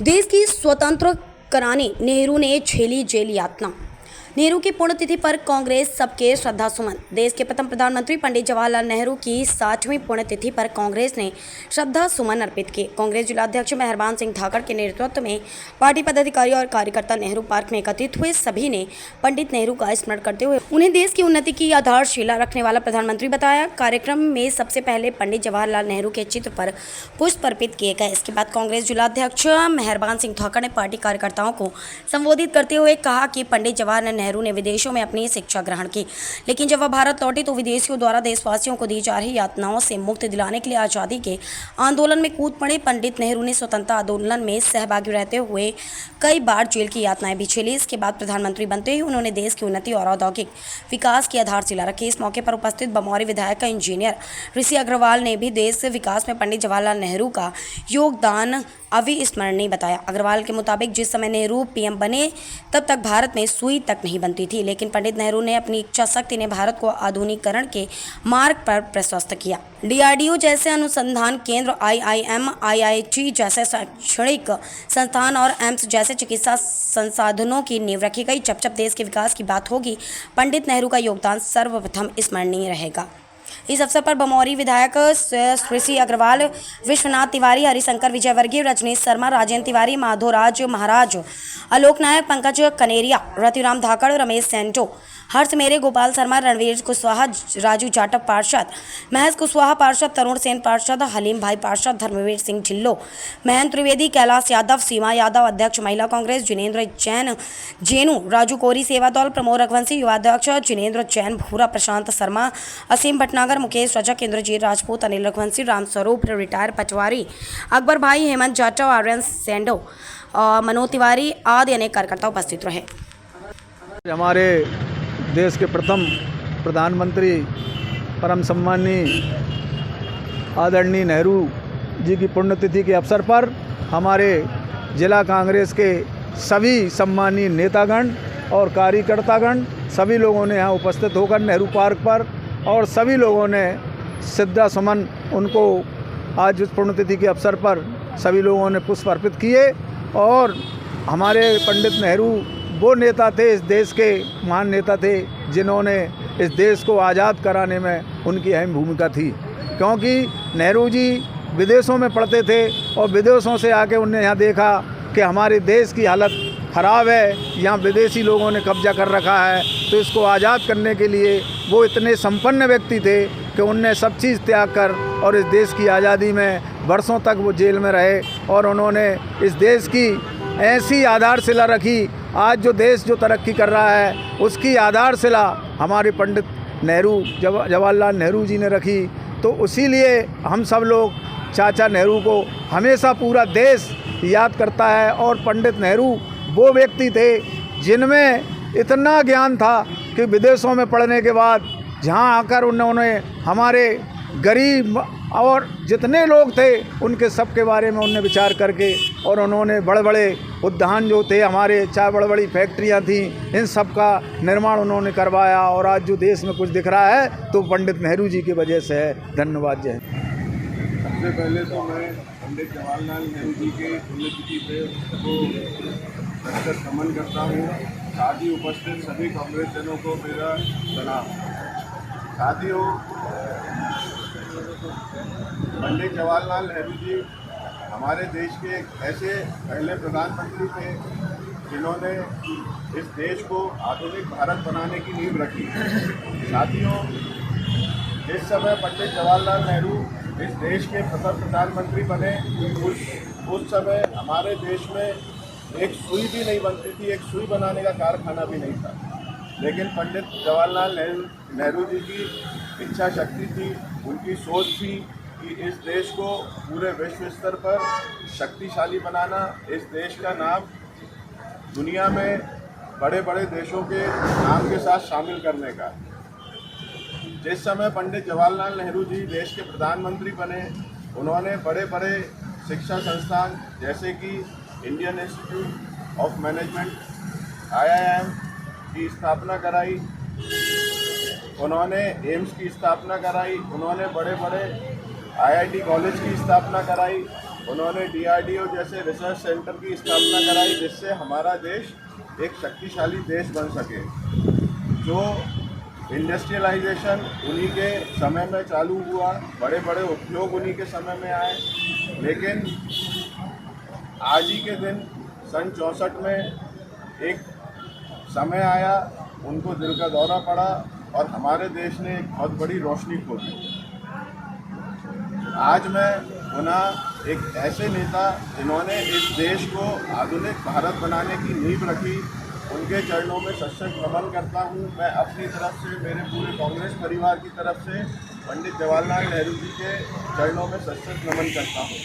देश की स्वतंत्र कराने नेहरू ने झेली जेल यातना। नेहरू की पुण्यतिथि पर कांग्रेस सबके श्रद्धा सुमन। देश के प्रथम प्रधानमंत्री पंडित जवाहरलाल नेहरू की 60वीं पुण्यतिथि पर कांग्रेस ने श्रद्धा सुमन अर्पित किए। कांग्रेस जिलाध्यक्ष मेहरबान सिंह धाकड़ के नेतृत्व में पार्टी पदाधिकारी और कार्यकर्ता नेहरू पार्क में एकत्रित हुए। सभी ने पंडित नेहरू का स्मरण करते हुए उन्हें देश की उन्नति की आधारशिला रखने वाला प्रधानमंत्री बताया। कार्यक्रम में सबसे पहले पंडित जवाहरलाल नेहरू के चित्र पर पुष्प अर्पित किए गए। इसके बाद कांग्रेस जिलाध्यक्ष मेहरबान सिंह धाकड़ ने पार्टी कार्यकर्ताओं को संबोधित करते हुए कहा कि पंडित जवाहरलाल नेहरू ने विदेशों में अपनी शिक्षा ग्रहण की, लेकिन जब वह भारत लौटे तो विदेशियों द्वारा देशवासियों को दी जा रही यातनाओं से मुक्ति दिलाने के लिए आज़ादी के आंदोलन में कूद पड़े। पंडित नेहरू ने स्वतंत्रता आंदोलन में सहभागी रहते हुए कई बार जेल की यातनाएं भी झेली। इसके बाद प्रधानमंत्री बनते ही उन्होंने देश की उन्नति और औद्योगिक विकास की आधारशिला रखी। इस मौके पर उपस्थित बमौरी विधायक इंजीनियर ऋषि अग्रवाल ने भी देश विकास में पंडित जवाहरलाल नेहरू का योगदान अविस्मरणीय बताया। अग्रवाल के मुताबिक जिस समय नेहरू पीएम बने तब तक भारत में सुई तक नहीं बनती थी, लेकिन पंडित नेहरू ने अपनी इच्छा शक्ति ने भारत को आधुनिकीकरण के मार्ग पर प्रशस्त किया। डीआरडीओ जैसे अनुसंधान केंद्र, आईआईएम, आईआईटी जैसे शैक्षणिक संस्थान और एम्स जैसे चिकित्सा संसाधनों की नींव रखी गई। जब जब देश के विकास की बात होगी, पंडित नेहरू का योगदान सर्वप्रथम स्मरणीय रहेगा। इस अवसर पर बमौरी विधायक ऋषि अग्रवाल, विश्वनाथ तिवारी, हरिशंकर विजयवर्गीय, रजनीश शर्मा, राजेंद्र तिवारी, माधोराज महाराज, आलोक नायक, पंकज कनेरिया, रतिराम धाकड़, रमेश सेंटो, हर्ष मेरे, गोपाल शर्मा, रणवीर कुशवाहा, राजू जाटव पार्षद, महेश कुशवाहा पार्षद, तरुण सेन पार्षद, हलीम भाई पार्षद, धर्मवीर सिंह ढिल्लो, महेंद्र त्रिवेदी, कैलाश यादव, सीमा यादव, अध्यक्ष महिला कांग्रेस जिनेंद्र जैन, जेनू, राजू कोरी, सेवा दौल, प्रमोद रघुवंशी, युवा अध्यक्ष जिनेंद्र जैन, भूरा प्रशांत शर्मा, असीम भटनागर, मुकेश रजक, इंद्रजीत राजपूत, अनिल रघुवंशी, रामस्वरूप रिटायर पटवारी, अकबर भाई, हेमंत जाटव, आर्यन सेंडो, मनोज तिवारी आदि अनेक कार्यकर्ता उपस्थित रहे। हमारे देश के प्रथम प्रधानमंत्री परम सम्माननीय आदरणीय नेहरू जी की पुण्यतिथि के अवसर पर हमारे जिला कांग्रेस के सभी सम्मानीय नेतागण और कार्यकर्तागण सभी लोगों ने यहाँ उपस्थित होकर नेहरू पार्क पर और सभी लोगों ने श्रद्धा सुमन उनको आज इस पुण्यतिथि के अवसर पर सभी लोगों ने पुष्प अर्पित किए। और हमारे पंडित नेहरू वो नेता थे, इस देश के महान नेता थे, जिन्होंने इस देश को आज़ाद कराने में उनकी अहम भूमिका थी। क्योंकि नेहरू जी विदेशों में पढ़ते थे और विदेशों से आके उन्होंने यहाँ देखा कि हमारे देश की हालत ख़राब है, यहाँ विदेशी लोगों ने कब्जा कर रखा है, तो इसको आज़ाद करने के लिए वो इतने संपन्न व्यक्ति थे कि उनने सब चीज़ त्याग कर और इस देश की आज़ादी में वर्षों तक वो जेल में रहे और उन्होंने इस देश की ऐसी आधारशिला रखी। आज जो देश जो तरक्की कर रहा है उसकी आधारशिला हमारे पंडित नेहरू जवाहरलाल नेहरू जी ने रखी। तो इसीलिए हम सब लोग चाचा नेहरू को हमेशा पूरा देश याद करता है। और पंडित नेहरू वो व्यक्ति थे जिनमें इतना ज्ञान था कि विदेशों में पढ़ने के बाद जहाँ आकर उन्होंने हमारे गरीब और जितने लोग थे उनके सब के बारे में उन्होंने विचार करके और उन्होंने बड़े बड़े उद्यान जो थे हमारे, चाहे बड़ी बड़ी फैक्ट्रियाँ थीं, इन सब का निर्माण उन्होंने करवाया। और आज जो देश में कुछ दिख रहा है तो पंडित नेहरू जी की वजह से है। धन्यवाद। जय। सबसे पहले तो मैं पंडित जवाहरलाल नेहरू जी के पुण्यतिथि पे सबको नमन करता हूँ। साथ ही उपस्थित सभी कांग्रेसजनों को मेरा प्रणाम। साथियों, पंडित जवाहरलाल नेहरू जी हमारे देश के ऐसे पहले प्रधानमंत्री थे जिन्होंने इस देश को आधुनिक भारत बनाने की नींव रखी। साथियों, जिस समय पंडित जवाहरलाल नेहरू इस देश के प्रथम प्रधानमंत्री बने उस समय हमारे देश में एक सुई भी नहीं बनती थी, एक सुई बनाने का कारखाना भी नहीं था। लेकिन पंडित जवाहरलाल नेहरू जी की इच्छा शक्ति थी, उनकी सोच थी कि इस देश को पूरे विश्व स्तर पर शक्तिशाली बनाना, इस देश का नाम दुनिया में बड़े बड़े देशों के नाम के साथ शामिल करने का। जिस समय पंडित जवाहरलाल नेहरू जी देश के प्रधानमंत्री बने, उन्होंने बड़े बड़े शिक्षा संस्थान जैसे कि Indian institute of management IIM की स्थापना कराई, उन्होंने एम्स की स्थापना कराई, उन्होंने बड़े बड़े IIT कॉलेज की स्थापना कराई। उन्होंने DRDO जैसे रिसर्च सेंटर की स्थापना कराई, जिससे हमारा देश एक शक्तिशाली देश बन सके। जो इंडस्ट्रियलाइजेशन उन्हीं के समय में चालू हुआ, बड़े बड़े उद्योग उन्हीं के समय में आए, लेकिन आज ही के दिन सन 64 में एक समय आया, उनको दिल का दौरा पड़ा और हमारे देश ने एक बहुत बड़ी रोशनी खो दी। आज मैं पुनः एक ऐसे नेता जिन्होंने इस देश को आधुनिक भारत बनाने की नींव रखी, उनके चरणों में सशक्त नमन करता हूँ। मैं अपनी तरफ से, मेरे पूरे कांग्रेस परिवार की तरफ से पंडित जवाहरलाल नेहरू जी के चरणों में सशक्त नमन करता हूँ।